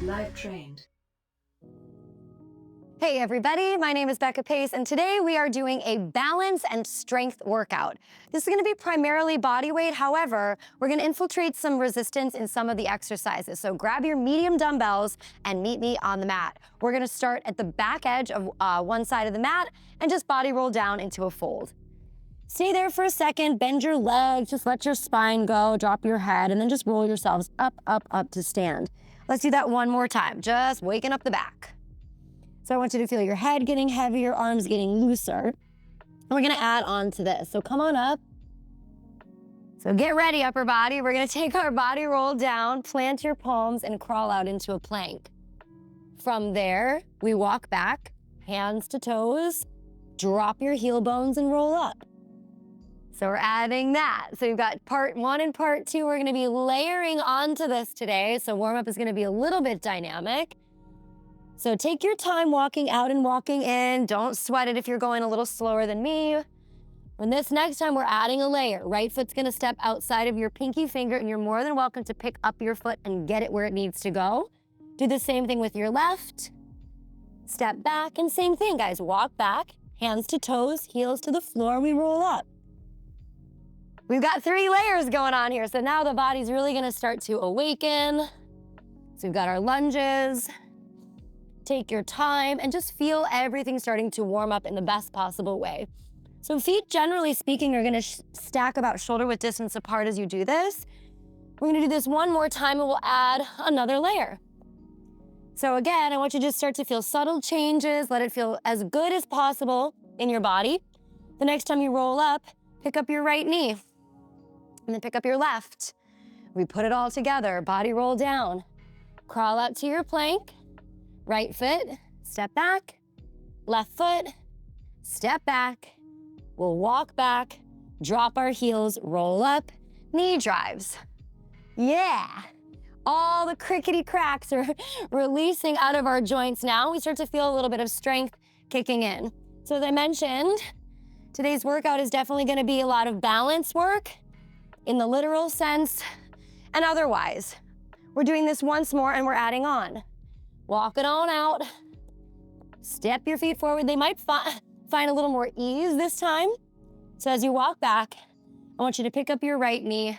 Live trained. Hey everybody, my name is Becca Pace, and today we are doing a balance and strength workout. This is gonna be primarily body weight. However, we're gonna infiltrate some resistance in some of the exercises. So grab your medium dumbbells and meet me on the mat. We're gonna start at the back edge of one side of the mat and just body roll down into a fold. Stay there for a second, bend your legs, just let your spine go, drop your head, and then just roll yourselves up, up, up to stand. Let's do that one more time, just waking up the back. So I want you to feel your head getting heavier, arms getting looser. And we're gonna add on to this. So come on up. So get ready, upper body. We're gonna take our body roll down, plant your palms, and crawl out into a plank. From there, we walk back, hands to toes, drop your heel bones and roll up. So we're adding that. So you've got part one and part two. We're gonna be layering onto this today. So warm up is gonna be a little bit dynamic. So take your time walking out and walking in. Don't sweat it if you're going a little slower than me. And this next time we're adding a layer. Right foot's gonna step outside of your pinky finger, and you're more than welcome to pick up your foot and get it where it needs to go. Do the same thing with your left. Step back, and same thing, guys. Walk back, hands to toes, heels to the floor, we roll up. We've got 3 layers going on here, so now the body's really gonna start to awaken. So we've got our lunges. Take your time and just feel everything starting to warm up in the best possible way. So feet, generally speaking, are gonna stack about shoulder width distance apart as you do this. We're gonna do this one more time and we'll add another layer. So again, I want you to just start to feel subtle changes. Let it feel as good as possible in your body. The next time you roll up, pick up your right knee and then pick up your left. We put it all together, body roll down. Crawl out to your plank. Right foot, step back, left foot, step back. We'll walk back, drop our heels, roll up, knee drives. Yeah. All the crickety cracks are releasing out of our joints now. We start to feel a little bit of strength kicking in. So as I mentioned, today's workout is definitely gonna be a lot of balance work in the literal sense and otherwise. We're doing this once more and we're adding on. Walk it on out. Step your feet forward. They might find a little more ease this time. So as you walk back, I want you to pick up your right knee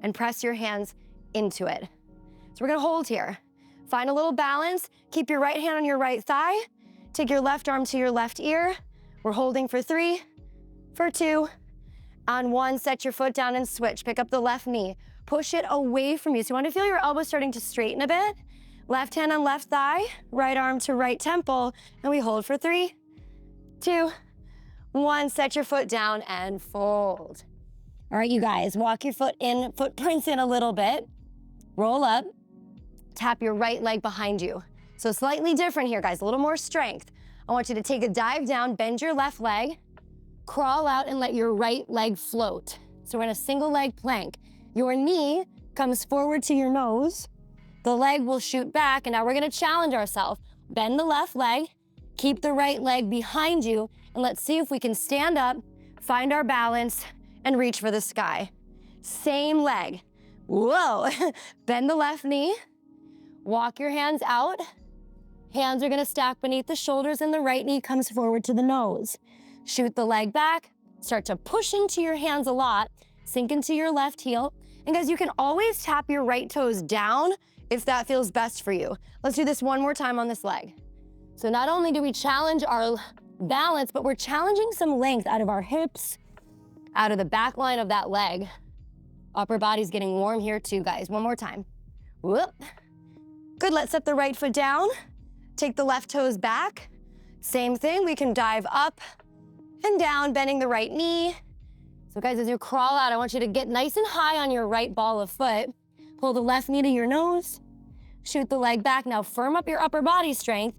and press your hands into it. So we're gonna hold here. Find a little balance. Keep your right hand on your right thigh. Take your left arm to your left ear. We're holding for 3, for 2. On 1, set your foot down and switch. Pick up the left knee. Push it away from you. So you want to feel your elbow starting to straighten a bit. Left hand on left thigh, right arm to right temple, and we hold for 3, 2, 1. Set your foot down and fold. All right, you guys, walk your footprints in a little bit. Roll up, tap your right leg behind you. So slightly different here, guys, a little more strength. I want you to take a dive down, bend your left leg, crawl out and let your right leg float. So we're in a single leg plank. Your knee comes forward to your nose. The leg will shoot back, and now we're gonna challenge ourselves. Bend the left leg, keep the right leg behind you, and let's see if we can stand up, find our balance, and reach for the sky. Same leg. Whoa. Bend the left knee, walk your hands out. Hands are gonna stack beneath the shoulders, and the right knee comes forward to the nose. Shoot the leg back, start to push into your hands a lot, sink into your left heel. And guys, you can always tap your right toes down if that feels best for you. Let's do this one more time on this leg. So not only do we challenge our balance, but we're challenging some length out of our hips, out of the back line of that leg. Upper body's getting warm here too, guys. One more time. Whoop. Good, let's set the right foot down. Take the left toes back. Same thing, we can dive up and down, bending the right knee. So guys, as you crawl out, I want you to get nice and high on your right ball of foot. Pull the left knee to your nose, shoot the leg back. Now firm up your upper body strength.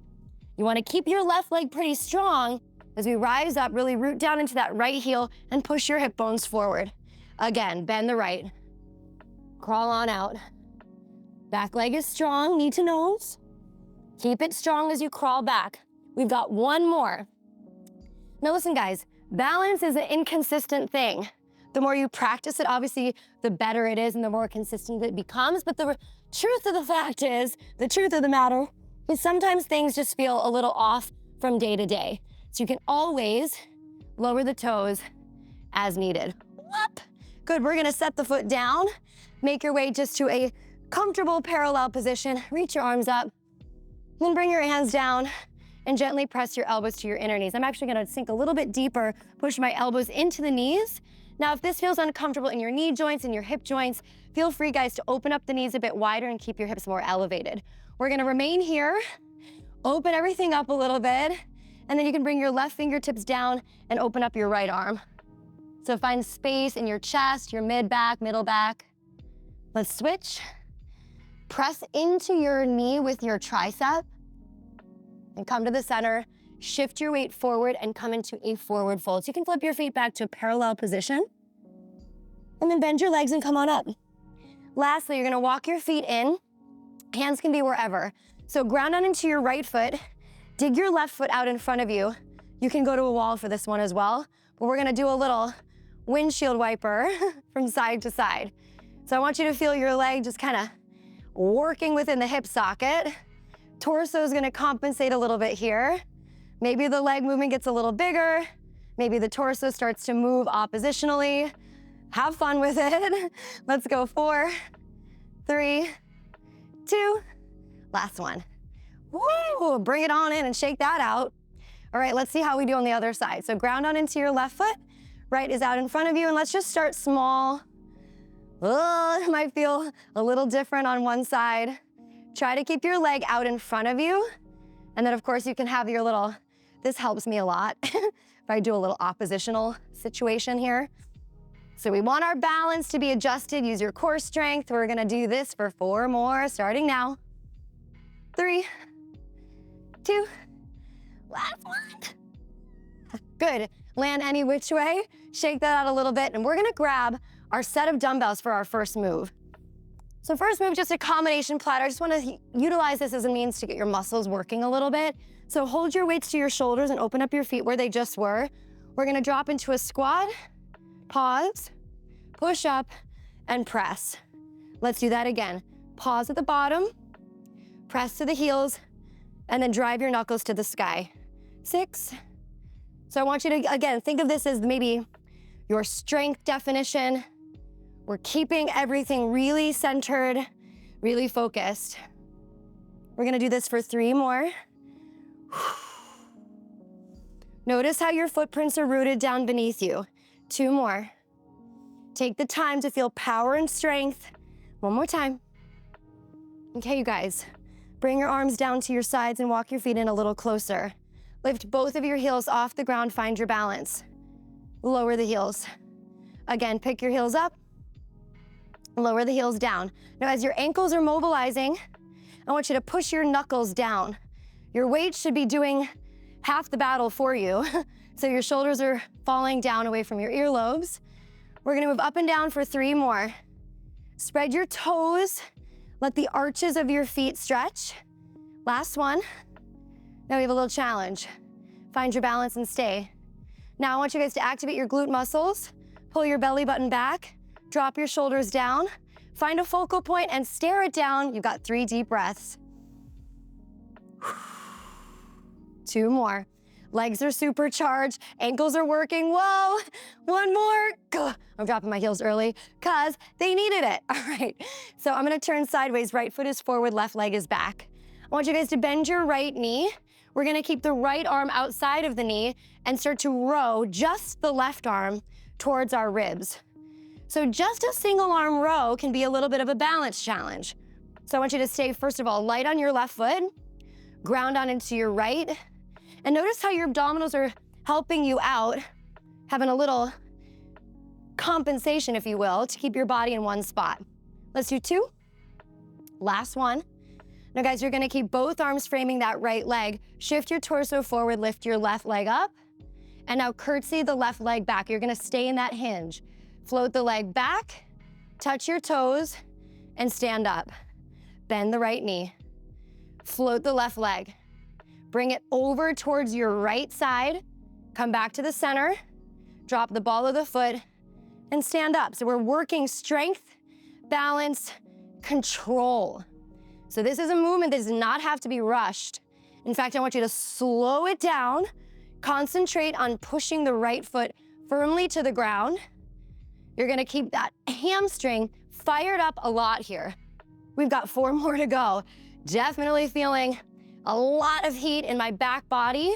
You wanna keep your left leg pretty strong. As we rise up, really root down into that right heel and push your hip bones forward. Again, bend the right. Crawl on out. Back leg is strong, knee to nose. Keep it strong as you crawl back. We've got one more. Now listen, guys, balance is an inconsistent thing. The more you practice it, obviously, the better it is and the more consistent it becomes. But the truth of the fact is, the truth of the matter is sometimes things just feel a little off from day to day. So you can always lower the toes as needed. Whoop. Good, we're gonna set the foot down, make your way just to a comfortable parallel position, reach your arms up, then bring your hands down and gently press your elbows to your inner knees. I'm actually gonna sink a little bit deeper, push my elbows into the knees. Now, if this feels uncomfortable in your knee joints and your hip joints, feel free, guys, to open up the knees a bit wider and keep your hips more elevated. We're gonna remain here, open everything up a little bit, and then you can bring your left fingertips down and open up your right arm. So find space in your chest, your mid-back, middle back. Let's switch. Press into your knee with your tricep and come to the center. Shift your weight forward and come into a forward fold. So you can flip your feet back to a parallel position and then bend your legs and come on up. Lastly, you're gonna walk your feet in. Hands can be wherever. So ground down into your right foot, dig your left foot out in front of you. You can go to a wall for this one as well, but we're gonna do a little windshield wiper from side to side. So I want you to feel your leg just kind of working within the hip socket. Torso is gonna compensate a little bit here. Maybe the leg movement gets a little bigger. Maybe the torso starts to move oppositionally. Have fun with it. Let's go 4, 3, 2, last one. Woo, bring it on in and shake that out. All right, let's see how we do on the other side. So ground on into your left foot, right is out in front of you, and let's just start small. Oh, it might feel a little different on one side. Try to keep your leg out in front of you. And then of course you can have your little, this helps me a lot, if I do a little oppositional situation here. So we want our balance to be adjusted. Use your core strength. We're gonna do this for 4 more, starting now. 3, 2, last one. Good, land any which way. Shake that out a little bit, and we're gonna grab our set of dumbbells for our first move. So first move, just a combination platter. I just wanna utilize this as a means to get your muscles working a little bit. So hold your weights to your shoulders and open up your feet where they just were. We're gonna drop into a squat, pause, push up, and press. Let's do that again. Pause at the bottom, press to the heels, and then drive your knuckles to the sky. 6. So I want you to, again, think of this as maybe your strength definition. We're keeping everything really centered, really focused. We're gonna do this for 3 more. Notice how your footprints are rooted down beneath you. 2 more. Take the time to feel power and strength. 1 more time. Okay, you guys, bring your arms down to your sides and walk your feet in a little closer. Lift both of your heels off the ground, find your balance. Lower the heels. Again, pick your heels up, lower the heels down. Now, as your ankles are mobilizing, I want you to push your knuckles down. Your weight should be doing half the battle for you. So your shoulders are falling down away from your earlobes. We're gonna move up and down for 3 more. Spread your toes. Let the arches of your feet stretch. Last one. Now we have a little challenge. Find your balance and stay. Now I want you guys to activate your glute muscles. Pull your belly button back. Drop your shoulders down. Find a focal point and stare it down. You've got 3 deep breaths. 2 more. Legs are supercharged, ankles are working. Whoa, 1 more. Gah. I'm dropping my heels early because they needed it. All right, so I'm gonna turn sideways. Right foot is forward, left leg is back. I want you guys to bend your right knee. We're gonna keep the right arm outside of the knee and start to row just the left arm towards our ribs. So just a single arm row can be a little bit of a balance challenge. So I want you to stay, first of all, light on your left foot, ground on into your right, and notice how your abdominals are helping you out, having a little compensation, if you will, to keep your body in one spot. Let's do 2. Last one. Now guys, you're gonna keep both arms framing that right leg. Shift your torso forward, lift your left leg up, and now curtsy the left leg back. You're gonna stay in that hinge. Float the leg back, touch your toes, and stand up. Bend the right knee. Float the left leg. Bring it over towards your right side. Come back to the center. Drop the ball of the foot and stand up. So we're working strength, balance, control. So this is a movement that does not have to be rushed. In fact, I want you to slow it down, concentrate on pushing the right foot firmly to the ground. You're gonna keep that hamstring fired up a lot here. We've got 4 more to go. Definitely feeling a lot of heat in my back body.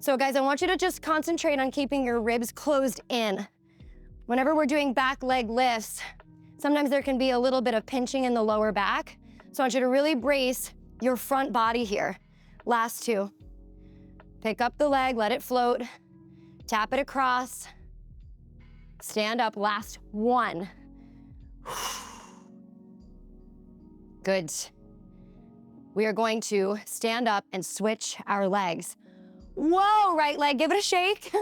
So guys, I want you to just concentrate on keeping your ribs closed in. Whenever we're doing back leg lifts, sometimes there can be a little bit of pinching in the lower back. So I want you to really brace your front body here. Last 2. Pick up the leg, let it float, tap it across, stand up, last 1. Good. We are going to stand up and switch our legs. Whoa, right leg, give it a shake.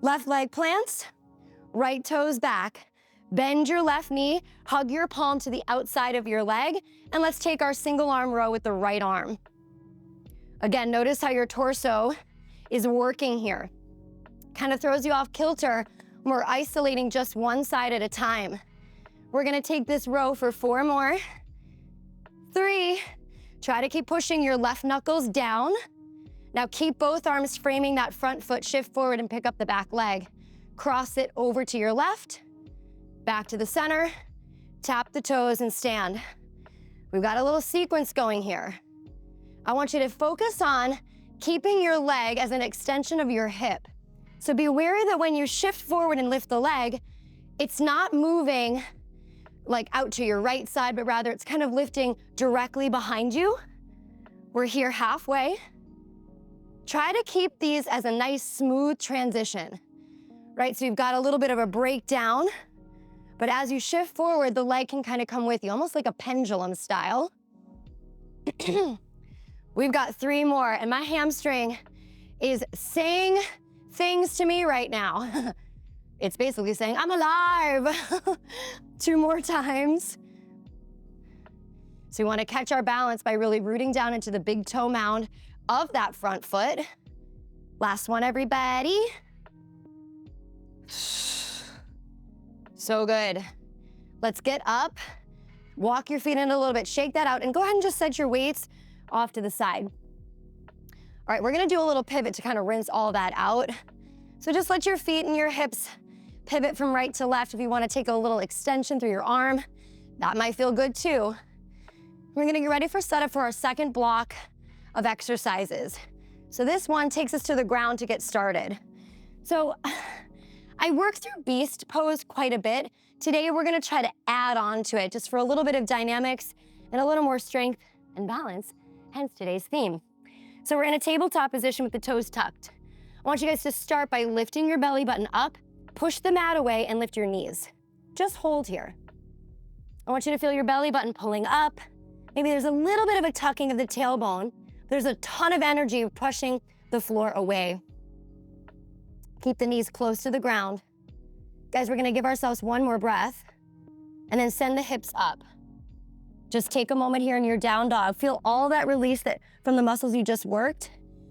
Left leg plants, right toes back. Bend your left knee, hug your palm to the outside of your leg, and let's take our single arm row with the right arm. Again, notice how your torso is working here. Kind of throws you off kilter when we're isolating just one side at a time. We're gonna take this row for 4 more. 3, try to keep pushing your left knuckles down. Now keep both arms framing that front foot, shift forward and pick up the back leg. Cross it over to your left, back to the center, tap the toes and stand. We've got a little sequence going here. I want you to focus on keeping your leg as an extension of your hip. So be aware that when you shift forward and lift the leg, it's not moving like out to your right side, but rather it's kind of lifting directly behind you. We're here halfway. Try to keep these as a nice smooth transition, right? So you've got a little bit of a breakdown, but as you shift forward, the leg can kind of come with you, almost like a pendulum style. We've got 3 more, and my hamstring is saying things to me right now. It's basically saying, I'm alive. 2 more times. So we want to catch our balance by really rooting down into the big toe mound of that front foot. Last one, everybody. So good. Let's get up, walk your feet in a little bit, shake that out, and go ahead and just set your weights off to the side. All right, we're gonna do a little pivot to kind of rinse all that out. So just let your feet and your hips pivot from right to left. If you wanna take a little extension through your arm, that might feel good too. We're gonna get ready for setup for our second block of exercises. So this one takes us to the ground to get started. So I work through beast pose quite a bit. Today we're gonna try to add on to it just for a little bit of dynamics and a little more strength and balance, hence today's theme. So we're in a tabletop position with the toes tucked. I want you guys to start by lifting your belly button up, push the mat away, and lift your knees. Just hold here. I want you to feel your belly button pulling up. Maybe there's a little bit of a tucking of the tailbone. There's a ton of energy pushing the floor away. Keep the knees close to the ground. Guys, we're gonna give ourselves 1 more breath and then send the hips up. Just take a moment here in your down dog. Feel all that release from the muscles you just worked.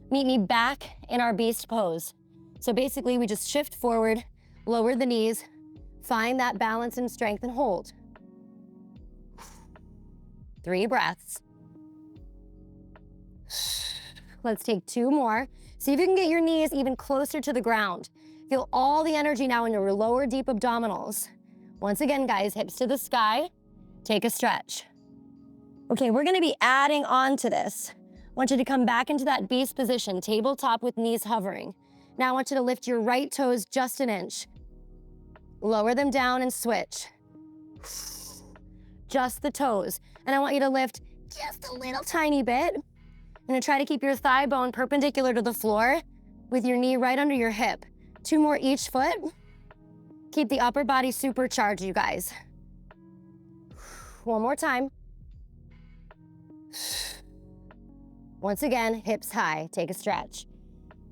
Meet me back in our beast pose. So basically we just shift forward, lower the knees, find that balance and strength and hold. 3 breaths. Let's take 2 more. See if you can get your knees even closer to the ground. Feel all the energy now in your lower deep abdominals. Once again, guys, hips to the sky. Take a stretch. Okay, we're gonna be adding on to this. I want you to come back into that beast position, tabletop with knees hovering. Now I want you to lift your right toes just an inch. Lower them down and switch. Just the toes. And I want you to lift just a little tiny bit. I'm gonna try to keep your thigh bone perpendicular to the floor with your knee right under your hip. 2 more each foot. Keep the upper body supercharged, you guys. 1 more time. Once again, hips high, take a stretch.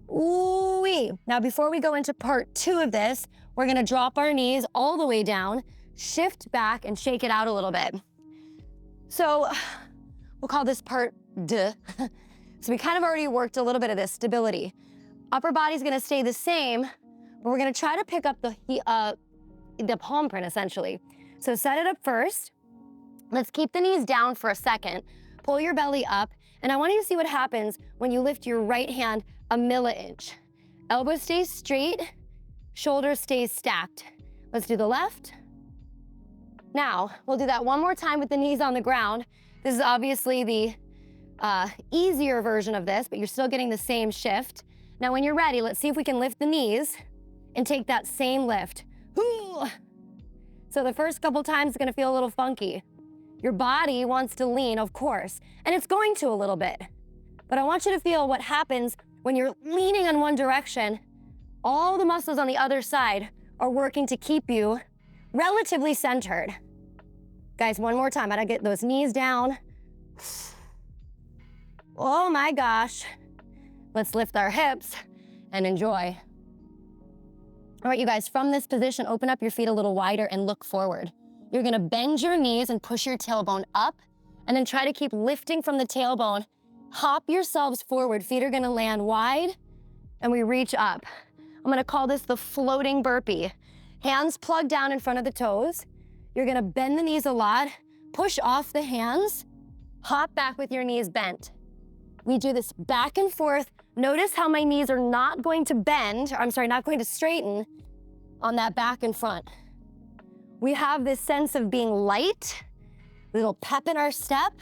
Ooh-wee. Now before we go into part 2 of this, we're gonna drop our knees all the way down, shift back and shake it out a little bit. So we'll call this part deux. So we kind of already worked a little bit of this stability. Upper body's gonna stay the same, but we're gonna try to pick up the the palm print essentially. So set it up first. Let's keep the knees down for a second. Pull your belly up, and I want you to see what happens when you lift your right hand a milli-inch. Elbow stays straight, shoulder stays stacked. Let's do the left. Now, we'll do that one more time with the knees on the ground. This is obviously the easier version of this, but you're still getting the same shift. Now, when you're ready, let's see if we can lift the knees and take that same lift. So the first couple times it's gonna feel a little funky. Your body wants to lean, of course, and it's going to a little bit. But I want you to feel what happens when you're leaning in one direction. All the muscles on the other side are working to keep you relatively centered. Guys, one more time. I gotta get those knees down. Oh my gosh. Let's lift our hips and enjoy. All right, you guys, from this position, open up your feet a little wider and look forward. You're gonna bend your knees and push your tailbone up, and then try to keep lifting from the tailbone. Hop yourselves forward. Feet are gonna land wide, and we reach up. I'm gonna call this the floating burpee. Hands plugged down in front of the toes. You're gonna bend the knees a lot, push off the hands, hop back with your knees bent. We do this back and forth. Notice how my knees are not going to bend, not going to straighten on that back and front. We have this sense of being light, a little pep in our step.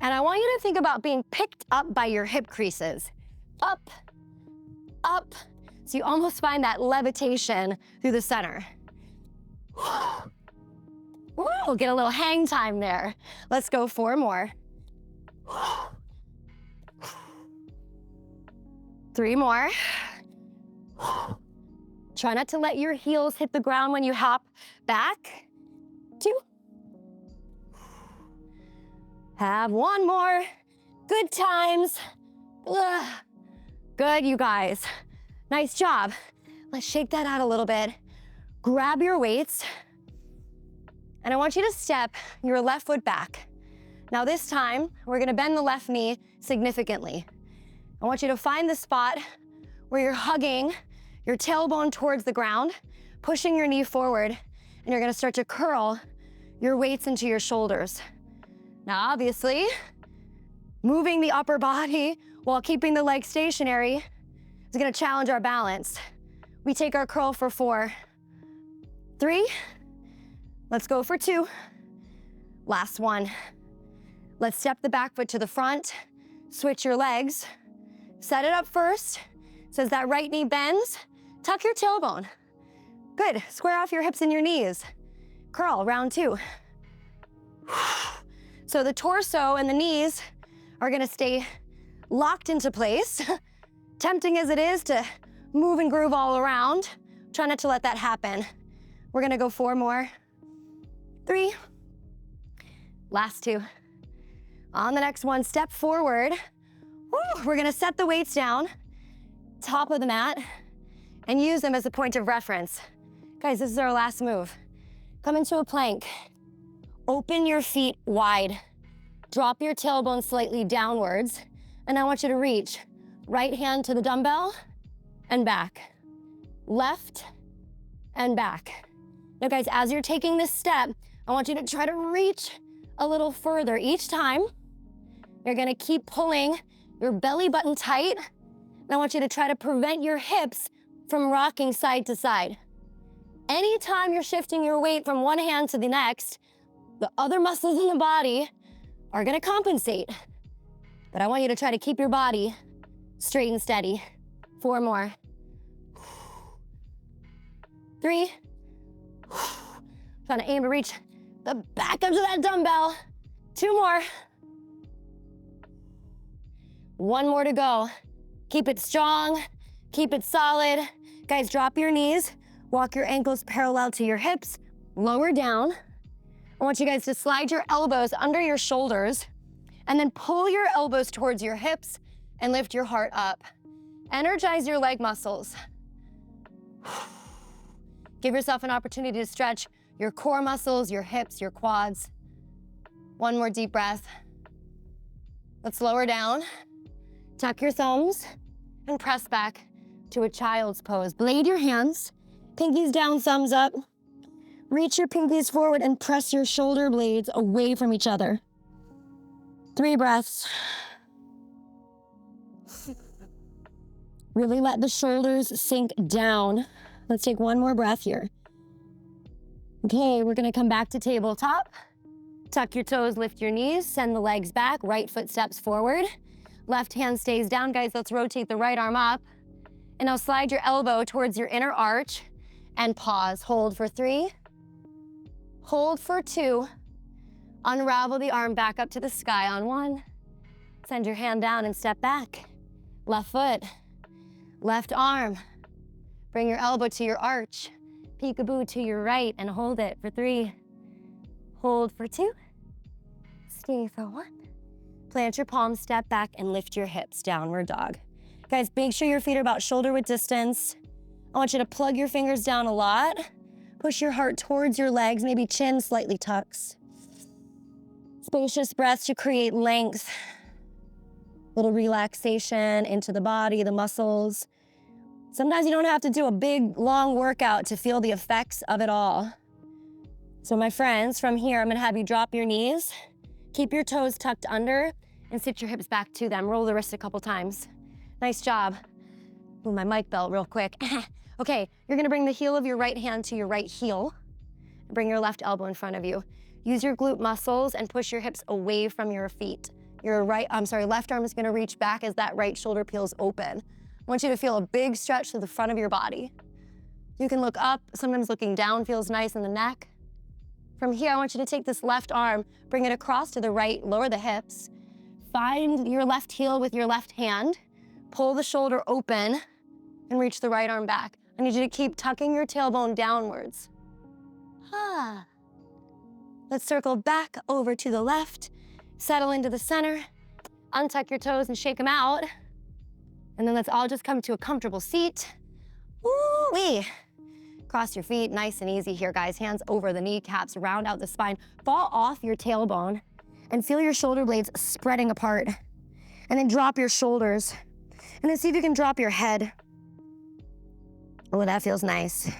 And I want you to think about being picked up by your hip creases. Up, up. So you almost find that levitation through the center. We'll get a little hang time there. Let's go 4 more. 3 more. Try not to let your heels hit the ground when you hop back. 2. Have 1 more. Good times. Ugh. Good, you guys. Nice job. Let's shake that out a little bit. Grab your weights, and I want you to step your left foot back. Now this time, we're gonna bend the left knee significantly. I want you to find the spot where you're hugging your tailbone towards the ground, pushing your knee forward, and you're gonna start to curl your weights into your shoulders. Now, obviously, moving the upper body while keeping the legs stationary is gonna challenge our balance. We take our curl for 4, 3, let's go for 2, last 1. Let's step the back foot to the front, switch your legs, set it up first, so as that right knee bends, tuck your tailbone. Good, square off your hips and your knees. Curl, round 2. So the torso and the knees are gonna stay locked into place. Tempting as it is to move and groove all around, try not to let that happen. We're gonna go 4 more. 3, last 2. On the next one, step forward. Woo, we're gonna set the weights down, top of the mat, and use them as a point of reference. Guys, this is our last move. Come into a plank. Open your feet wide. Drop your tailbone slightly downwards, and I want you to reach right hand to the dumbbell and back. Left and back. Now guys, as you're taking this step, I want you to try to reach a little further each time. You're gonna keep pulling your belly button tight, and I want you to try to prevent your hips from rocking side to side. Anytime you're shifting your weight from one hand to the next, the other muscles in the body are gonna compensate. But I want you to try to keep your body straight and steady. 4 more. 3. Trying to aim to reach the back edge of that dumbbell. 2 more. 1 more to go. Keep it strong, keep it solid. Guys, drop your knees, walk your ankles parallel to your hips, lower down. I want you guys to slide your elbows under your shoulders and then pull your elbows towards your hips and lift your heart up. Energize your leg muscles. Give yourself an opportunity to stretch your core muscles, your hips, your quads. 1 more deep breath. Let's lower down. Tuck your thumbs and press back to a child's pose. Blade your hands, pinkies down, thumbs up. Reach your pinkies forward and press your shoulder blades away from each other. 3 breaths. Really let the shoulders sink down. Let's take 1 more breath here. Okay, we're gonna come back to tabletop. Tuck your toes, lift your knees, send the legs back, right foot steps forward. Left hand stays down. Guys, let's rotate the right arm up. And now slide your elbow towards your inner arch and pause. Hold for 3. Hold for 2. Unravel the arm back up to the sky on 1. Send your hand down and step back. Left foot, left arm. Bring your elbow to your arch. Peekaboo to your right and hold it for 3. Hold for 2. Stay for 1. Plant your palms, step back, and lift your hips, downward dog. Guys, make sure your feet are about shoulder width distance. I want you to plug your fingers down a lot. Push your heart towards your legs, maybe chin slightly tucks. Spacious breaths to create length. Little relaxation into the body, the muscles. Sometimes you don't have to do a big, long workout to feel the effects of it all. So my friends, from here, I'm gonna have you drop your knees, keep your toes tucked under, and sit your hips back to them. Roll the wrist a couple times. Nice job. Move my mic belt real quick. Okay, you're gonna bring the heel of your right hand to your right heel. And bring your left elbow in front of you. Use your glute muscles and push your hips away from your feet. Your left arm is gonna reach back as that right shoulder peels open. I want you to feel a big stretch to the front of your body. You can look up, sometimes looking down feels nice in the neck. From here, I want you to take this left arm, bring it across to the right, lower the hips. Find your left heel with your left hand, pull the shoulder open, and reach the right arm back. I need you to keep tucking your tailbone downwards. Let's circle back over to the left, settle into the center, untuck your toes and shake them out. And then let's all just come to a comfortable seat. Woo-wee. Cross your feet, nice and easy here, guys. Hands over the kneecaps, round out the spine. Fall off your tailbone and feel your shoulder blades spreading apart. And then drop your shoulders. And then see if you can drop your head. Oh, that feels nice.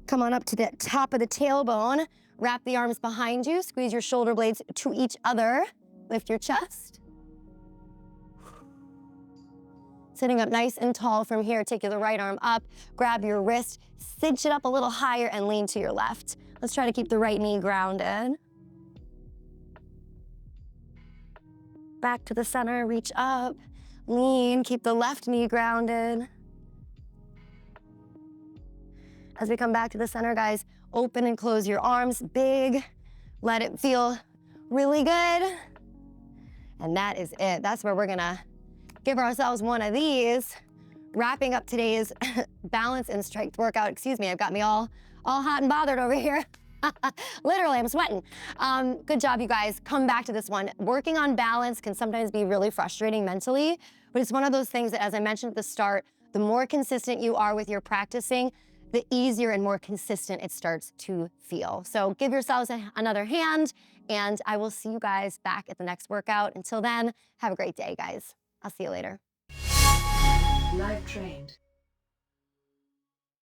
Come on up to the top of the tailbone. Wrap the arms behind you. Squeeze your shoulder blades to each other. Lift your chest. Sitting up nice and tall from here, take the right arm up, grab your wrist, cinch it up a little higher and lean to your left. Let's try to keep the right knee grounded. Back to the center, reach up, lean, keep the left knee grounded. As we come back to the center, guys, open and close your arms, big. Let it feel really good. And that is it. That's where we're gonna give ourselves one of these. Wrapping up today's balance and strength workout. Excuse me, I've got me all hot and bothered over here. Literally, I'm sweating. Good job, you guys. Come back to this one. Working on balance can sometimes be really frustrating mentally, but it's one of those things that, as I mentioned at the start, the more consistent you are with your practicing, the easier and more consistent it starts to feel. So give yourselves another hand, and I will see you guys back at the next workout. Until then, have a great day, guys. I'll see you later. Live trained.